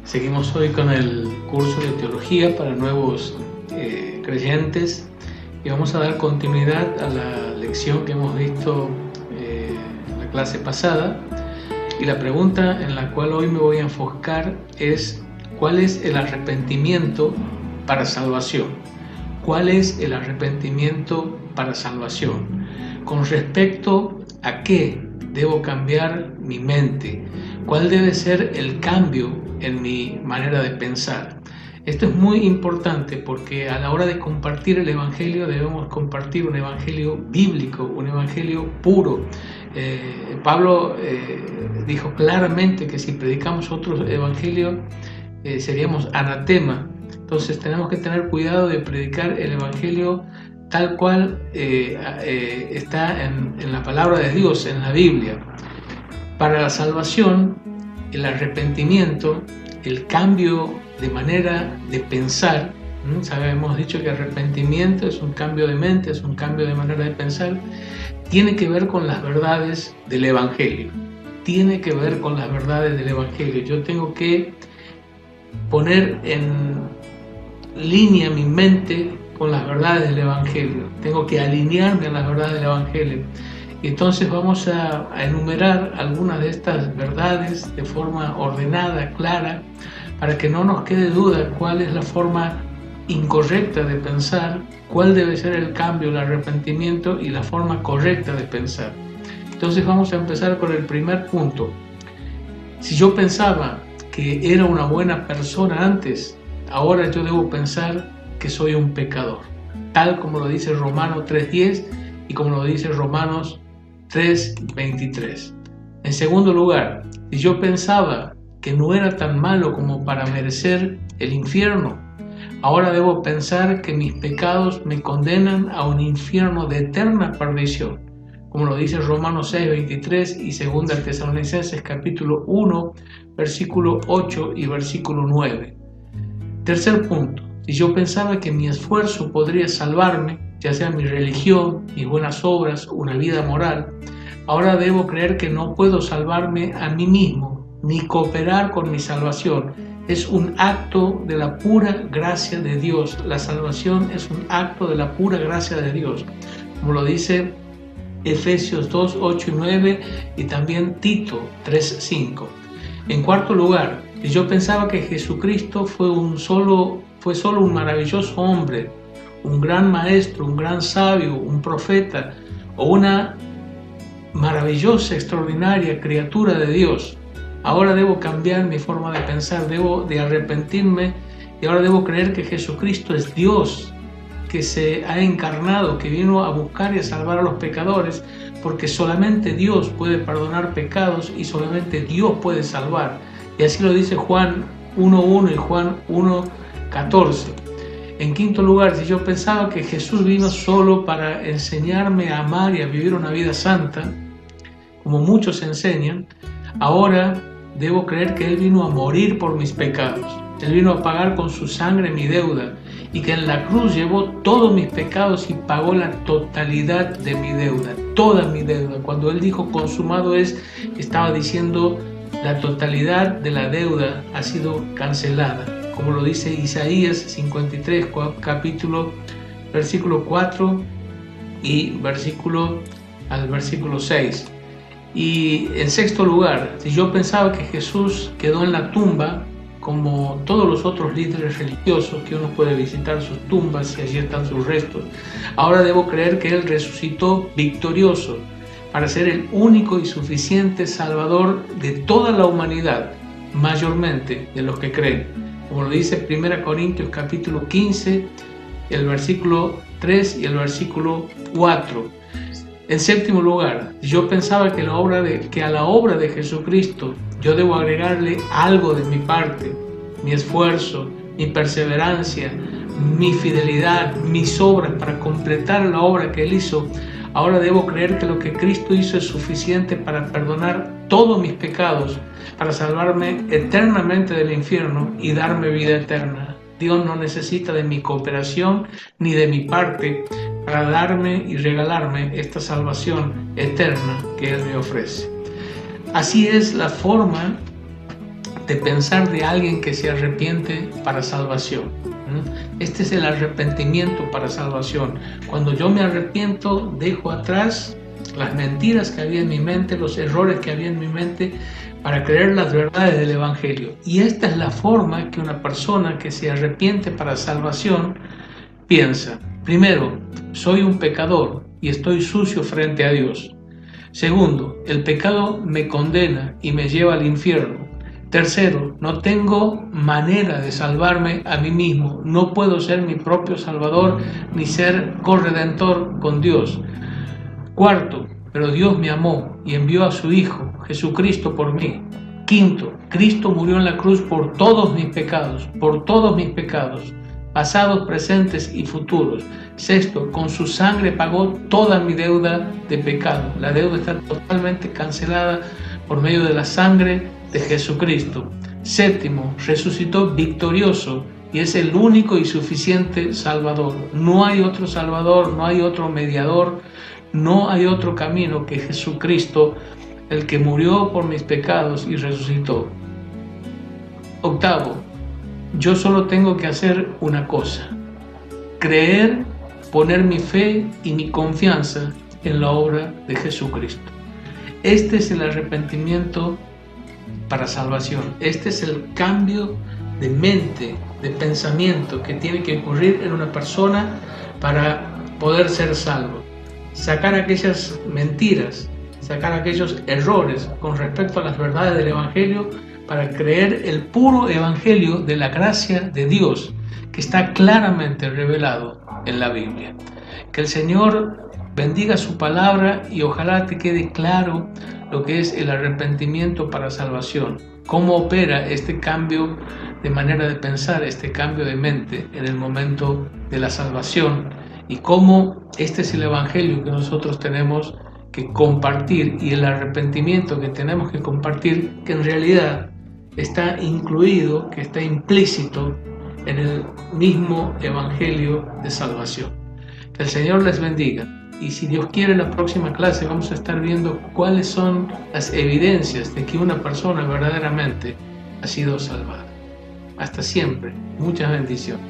Seguimos hoy con el curso de teología para nuevos creyentes y vamos a dar continuidad a la lección que hemos visto en la clase pasada. Y la pregunta en la cual hoy me voy a enfocar es: ¿cuál es el arrepentimiento para salvación? ¿Cuál es el arrepentimiento para salvación? ¿Con respecto a qué debo cambiar mi mente? ¿Cuál debe ser el cambio en mi manera de pensar? Esto es muy importante porque a la hora de compartir el Evangelio debemos compartir un Evangelio bíblico, un Evangelio puro. Pablo dijo claramente que si predicamos otro Evangelio seríamos anatema. Entonces tenemos que tener cuidado de predicar el Evangelio tal cual está en la palabra de Dios, en la Biblia. Para la salvación, el arrepentimiento, el cambio de manera de pensar, hemos dicho que arrepentimiento es un cambio de mente, es un cambio de manera de pensar, tiene que ver con las verdades del Evangelio. Tiene que ver con las verdades del Evangelio. Yo tengo que poner en línea mi mente con las verdades del Evangelio. Tengo que alinearme a las verdades del Evangelio. Y entonces vamos a enumerar algunas de estas verdades de forma ordenada, clara, para que no nos quede duda cuál es la forma incorrecta de pensar, cuál debe ser el cambio, el arrepentimiento y la forma correcta de pensar. Entonces vamos a empezar con el primer punto. Si yo pensaba que era una buena persona antes, ahora yo debo pensar que soy un pecador, tal como lo dice Romanos 3:10 y como lo dice Romanos 3:23. En segundo lugar, si yo pensaba que no era tan malo como para merecer el infierno, ahora debo pensar que mis pecados me condenan a un infierno de eterna perdición, como lo dice Romanos 6:23 y 2 Tesalonicenses capítulo 1, versículo 8 y versículo 9. Tercer punto, si yo pensaba que mi esfuerzo podría salvarme, ya sea mi religión, mis buenas obras, una vida moral, ahora debo creer que no puedo salvarme a mí mismo, ni cooperar con mi salvación. Es un acto de la pura gracia de Dios. La salvación es un acto de la pura gracia de Dios, como lo dice Efesios 2, 8 y 9 y también Tito 3:5. En cuarto lugar, si yo pensaba que Jesucristo fue solo un maravilloso hombre, un gran maestro, un gran sabio, un profeta o una maravillosa, extraordinaria criatura de Dios, ahora debo cambiar mi forma de pensar, debo de arrepentirme y ahora debo creer que Jesucristo es Dios, que se ha encarnado, que vino a buscar y a salvar a los pecadores, porque solamente Dios puede perdonar pecados y solamente Dios puede salvar. Y así lo dice Juan 1:1 y Juan 1:14. En quinto lugar, si yo pensaba que Jesús vino solo para enseñarme a amar y a vivir una vida santa, como muchos enseñan, ahora debo creer que Él vino a morir por mis pecados. Él vino a pagar con su sangre mi deuda y que en la cruz llevó todos mis pecados y pagó la totalidad de mi deuda, toda mi deuda. Cuando Él dijo consumado es, estaba diciendo la totalidad de la deuda ha sido cancelada, como lo dice Isaías 53, capítulo, versículo 4 y versículo 6. Y en sexto lugar, si yo pensaba que Jesús quedó en la tumba, como todos los otros líderes religiosos, que uno puede visitar sus tumbas y allí están sus restos, ahora debo creer que Él resucitó victorioso para ser el único y suficiente Salvador de toda la humanidad, mayormente de los que creen, como lo dice 1 Corintios capítulo 15, el versículo 3 y el versículo 4. En séptimo lugar, yo pensaba que a la obra de Jesucristo yo debo agregarle algo de mi parte, mi esfuerzo, mi perseverancia, mi fidelidad, mis obras para completar la obra que Él hizo. Ahora debo creer que lo que Cristo hizo es suficiente para perdonar todos mis pecados, para salvarme eternamente del infierno y darme vida eterna. Dios no necesita de mi cooperación ni de mi parte para darme y regalarme esta salvación eterna que Él me ofrece. Así es la forma de pensar de alguien que se arrepiente para salvación. Este es el arrepentimiento para salvación. Cuando yo me arrepiento, dejo atrás las mentiras que había en mi mente, los errores que había en mi mente, para creer las verdades del Evangelio. Y esta es la forma que una persona que se arrepiente para salvación piensa. Primero, soy un pecador y estoy sucio frente a Dios. Segundo, el pecado me condena y me lleva al infierno. Tercero, no tengo manera de salvarme a mí mismo. No puedo ser mi propio salvador ni ser corredentor con Dios. Cuarto, pero Dios me amó y envió a su Hijo, Jesucristo, por mí. Quinto, Cristo murió en la cruz por todos mis pecados, pasados, presentes y futuros. Sexto, con su sangre pagó toda mi deuda de pecado. La deuda está totalmente cancelada por medio de la sangre de Jesucristo. Séptimo, resucitó victorioso y es el único y suficiente Salvador. No hay otro Salvador, no hay otro mediador, no hay otro camino que Jesucristo, el que murió por mis pecados y resucitó. Octavo, yo solo tengo que hacer una cosa: creer, poner mi fe y mi confianza en la obra de Jesucristo. Este es el arrepentimiento para salvación. Este es el cambio de mente, de pensamiento que tiene que ocurrir en una persona para poder ser salvo. Sacar aquellas mentiras, sacar aquellos errores con respecto a las verdades del Evangelio para creer el puro Evangelio de la gracia de Dios que está claramente revelado en la Biblia. Que el Señor bendiga su palabra y ojalá te quede claro lo que es el arrepentimiento para salvación, cómo opera este cambio de manera de pensar, este cambio de mente en el momento de la salvación y cómo este es el Evangelio que nosotros tenemos que compartir y el arrepentimiento que tenemos que compartir, que en realidad está incluido, que está implícito en el mismo Evangelio de salvación. Que el Señor les bendiga. Y si Dios quiere, en la próxima clase vamos a estar viendo cuáles son las evidencias de que una persona verdaderamente ha sido salvada. Hasta siempre. Muchas bendiciones.